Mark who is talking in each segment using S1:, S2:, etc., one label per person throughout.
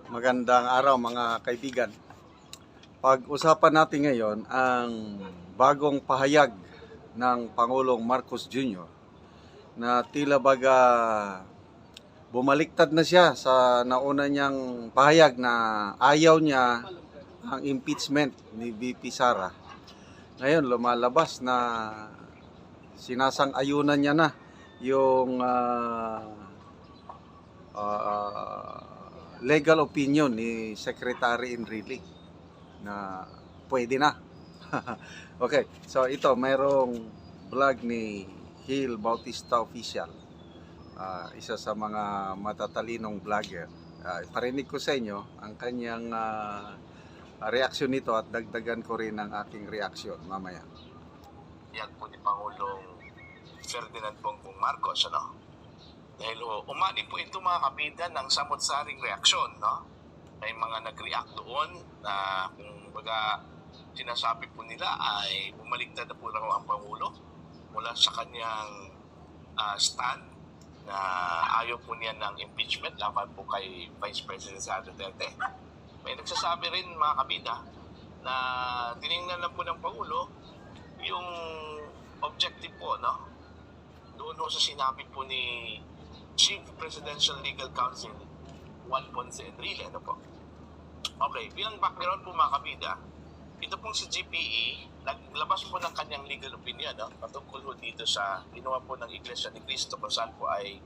S1: Magandang araw mga kaibigan. Pag-usapan natin ngayon ang bagong pahayag ng Pangulong Marcos Jr. na tila baga bumaliktad na siya sa nauna niyang pahayag na ayaw niya ang impeachment ni VP Sara. Ngayon lumalabas na sinasang-ayunan niya na yung legal opinion ni Secretary Enrile na pwede na. Okay, so ito mayroong vlog ni Hill Bautista Official, isa sa mga matatalinong vlogger. Iparinig ko sa inyo ang kanyang reaksyon nito at dagdagan ko rin ang aking reaksyon mamaya.
S2: Yan po ni Pangulong Ferdinand Bongbong Marcos, ano? Dahil umani po ito mga kabida ng samot-saring reaksyon, no? May mga nag-react doon na kung baga sinasabi po nila ay bumaligtad na po raw ang Pangulo mula sa kanyang stand na ayaw po niya ng impeachment laban po kay Vice President Sara Duterte. May nagsasabi rin mga kabida na tinignan lang po ng Pangulo yung objective po, no? Doon ho sa sinabi po ni Chief Presidential Legal Counsel Juan Ponce Enrile, ano po? Okay, bilang background po mga kabida, ito pong si GPE, naglabas po ng kanyang legal opinion, no? Patungkol po dito sa ginawa po ng Iglesia ni Cristo kung saan po ay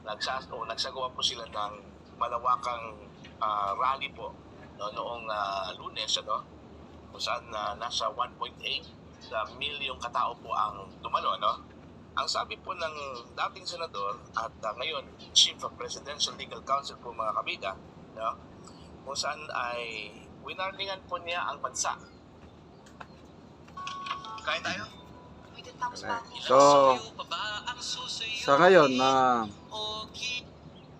S2: nagsagawa po sila ng malawakang rally po, no, noong Lunes, ano? Kung saan nasa 1.8 milyong katao po ang dumalo, no? Ang sabi po ng dating senador at ngayon Chief of Presidential Legal Counsel po mga kabida, no? Kung saan ay winarningan po niya ang bansa. Kaya tayo?
S1: So, sa ngayon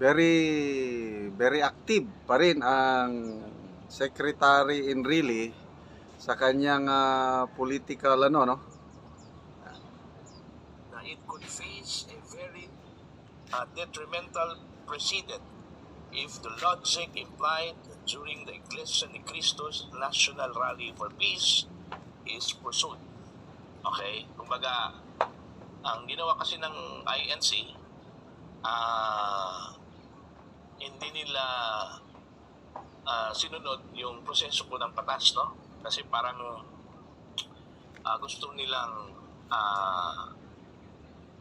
S1: very active pa rin ang Secretary Enrile sa kanyang political no?
S2: It could face a very detrimental precedent if the logic implied during the Iglesia ni Cristo's National Rally for Peace is pursued. Okay? Kumbaga, ang ginawa kasi ng INC, hindi nila sinunod yung proseso po ng batas, no? Kasi parang gusto nilang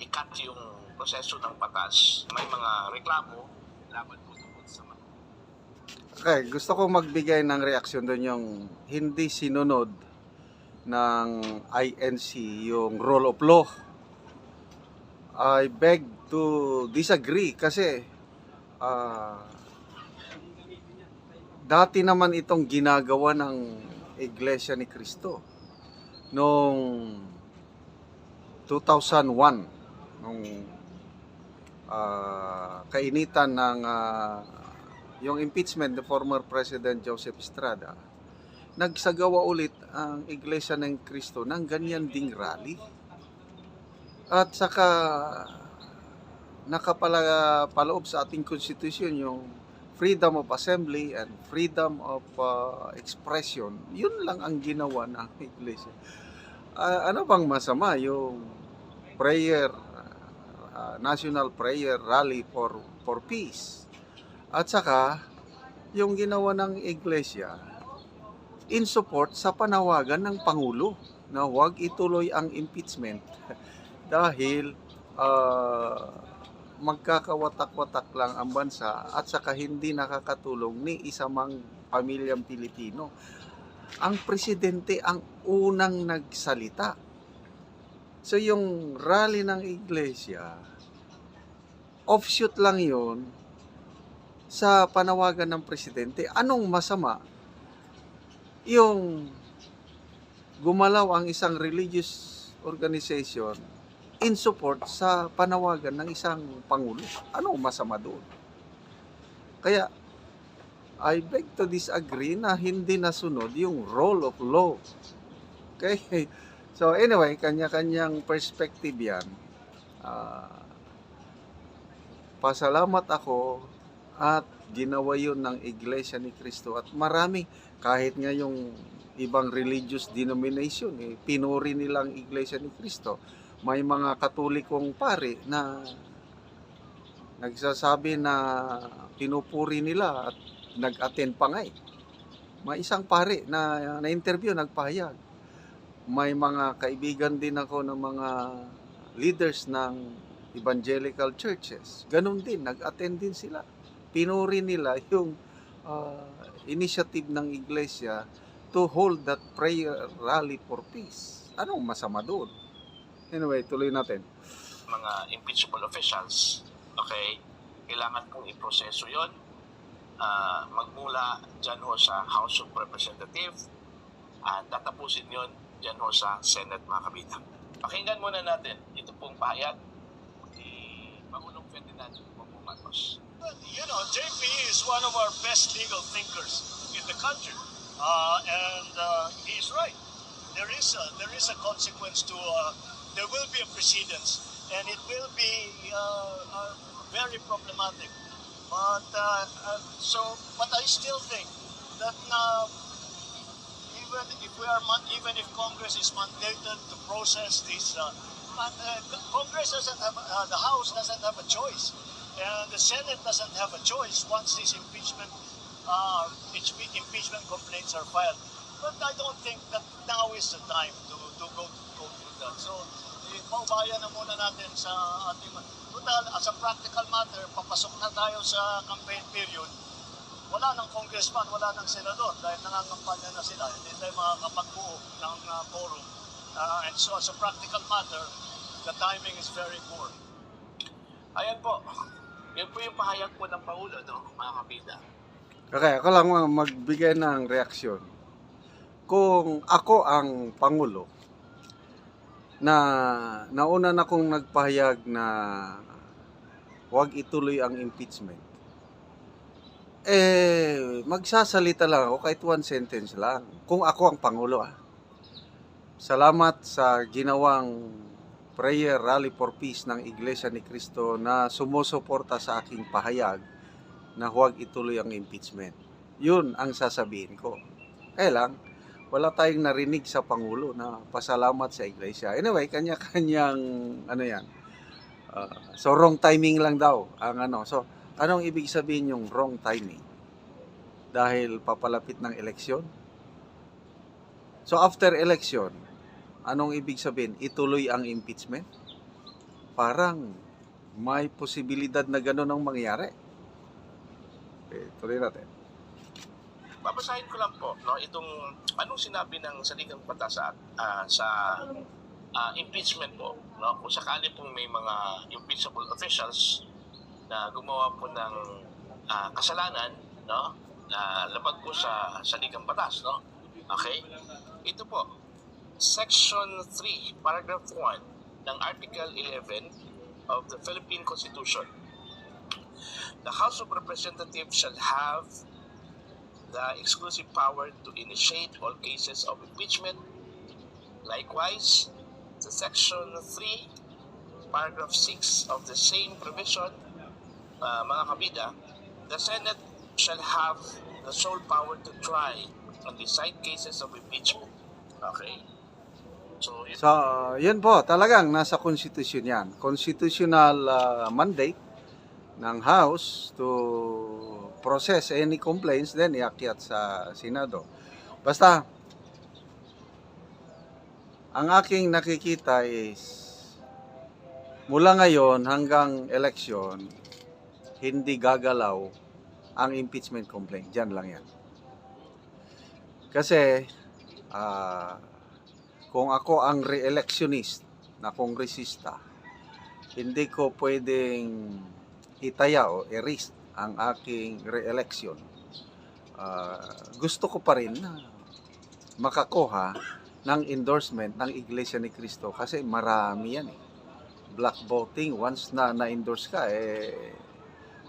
S2: ikat yung proseso ng batas. May mga reklamo laban po tungkol sa mga.
S1: Okay, gusto ko magbigay ng reaksyon doon yung hindi sinunod ng INC yung rule of law. I beg to disagree kasi dati naman itong ginagawa ng Iglesia ni Cristo noong 2001 nung kainitan ng yung impeachment ng former President Joseph Estrada. Nagsagawa ulit ang Iglesia ng Cristo ng ganyan ding rally. At saka nakapaloob sa ating konstitusyon yung freedom of assembly and freedom of expression. Yun lang ang ginawa ng Iglesia. Ano bang masama yung prayer, national prayer rally for peace? At saka yung ginawa ng Iglesia in support sa panawagan ng Pangulo na huwag ituloy ang impeachment dahil magkakawatak-watak lang ang bansa at saka hindi nakakatulong ni isa mang pamilyang Pilipino. Ang presidente ang unang nagsalita. So yung rally ng Iglesia, offshoot lang yun sa panawagan ng presidente. Anong masama yung gumalaw ang isang religious organization in support sa panawagan ng isang pangulo? Anong masama doon? Kaya I beg to disagree na hindi nasunod yung rule of law. Okay? So anyway, kanya-kanyang perspective yan. Pasalamat ako At ginawa yun ng Iglesia ni Cristo. At maraming, kahit nga yung ibang religious denomination, pinuri nilang Iglesia ni Cristo. May mga katolikong pare na nagsasabi na pinupuri nila at nag-attend pa nga eh. May isang pare na interview, nagpahayag. May mga kaibigan din ako ng mga leaders ng evangelical churches. Ganun din, nag-attend din sila. Pinuri nila yung initiative ng iglesia to hold that prayer rally for peace. Anong masama doon? Anyway, tuloy natin.
S2: Mga impeachable officials, okay, kailangan pong iproseso yon, magmula dyan ho sa House of Representatives at tatapusin yon dyan ho sa Senate, mga kabitang. Pakinggan muna natin ito pong pahayag ni Pangulong Ferdinand Bongbong Marcos.
S3: You know, JP is one of our best legal thinkers in the country, and he's right. There is a consequence to. There will be a precedence, and it will be very problematic. But but I still think that even if Congress is mandated to process this, Congress doesn't have the House doesn't have a choice, and the Senate doesn't have a choice once these impeachment complaints are filed. But I don't think that now is the time to go through that. So, paubayan na muna natin sa ating... Total, as a practical matter, papasok na tayo sa campaign period. Wala ng congressman, wala ng senador dahil nangangampanya na sila. Hindi tayo makakapagbuo ng quorum. And so, as a practical matter, the timing is very poor.
S2: Ayan po. Yan po yung pahayag po ng Pangulo, no, mga kabida.
S1: Okay, ako lang magbigay ng reaksyon. Kung ako ang Pangulo, na nauna na kong nagpahayag na huwag ituloy ang impeachment, magsasalita lang ako kahit one sentence lang. Kung ako ang Pangulo, Salamat sa ginawang prayer rally for peace ng Iglesia ni Cristo na sumusuporta sa aking pahayag na huwag ituloy ang impeachment. Yun ang sasabihin ko. Lang, wala tayong narinig sa Pangulo na pasalamat sa Iglesia. Anyway, kanya-kanyang yan. So wrong timing lang daw ang So anong ibig sabihin yung wrong timing? Dahil papalapit ng eleksyon? So after election, anong ibig sabihin? Ituloy ang impeachment? Parang may posibilidad na gano'n ang mangyari. Okay, tuloy natin.
S2: Babasahin ko lang po, no, itong anong sinabi ng saligang batas sa impeachment po, no, kung sakali pong may mga impeachable officials na gumawa po ng kasalanan, no, na labag po sa saligang batas, no. Okay? Ito po, Section 3, Paragraph 1 ng Article 11 of the Philippine Constitution. The House of Representatives shall have the exclusive power to initiate all cases of impeachment. Likewise, the Section 3, Paragraph 6 of the same provision, mga kabida, the Senate shall have the sole power to try and decide cases of impeachment. Okay? So,
S1: yun po, talagang nasa konstitusyon yan. Constitutional mandate ng House to process any complaints, then iakyat sa Senado. Basta, ang aking nakikita is, mula ngayon hanggang election, hindi gagalaw ang impeachment complaint. Diyan lang yan. Kasi, kung ako ang re-electionist na kongresista, hindi ko pwedeng itaya o i-risk ang aking re-election. Gusto ko pa rin na makakuha ng endorsement ng Iglesia ni Cristo kasi marami yan Black voting, once na na-endorse ka,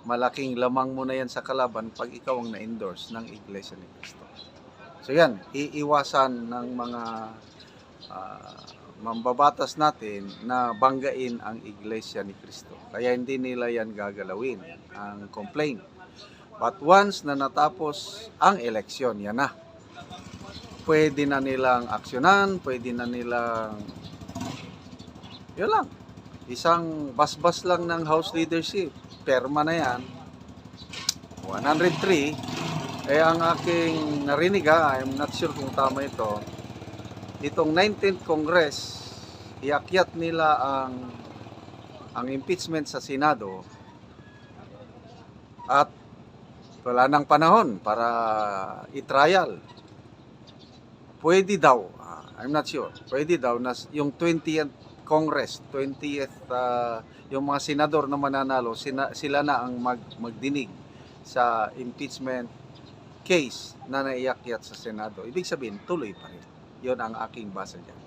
S1: malaking lamang mo na yan sa kalaban pag ikaw ang na-endorse ng Iglesia ni Cristo. So yan, iiwasan ng mga mambabatas natin na banggain ang Iglesia ni Cristo. Kaya hindi nila yan gagalawin, ang complaint. But once na natapos ang eleksyon, yan na. Pwede na nilang aksyonan, pwede na nilang, yun lang, isang basbas lang ng House leadership. Perma na yan. 103. Ang aking narinig, I'm not sure kung tama ito, itong 19th Congress, iakyat nila ang impeachment sa Senado at wala nang panahon para i-trial. Pwede daw, I'm not sure, pwede daw na yung 20th Congress, 20th, yung mga senador na mananalo, sila na ang magdinig sa impeachment case na naiakyat sa Senado. Ibig sabihin, tuloy pa rin. Yun ang aking basa dyan.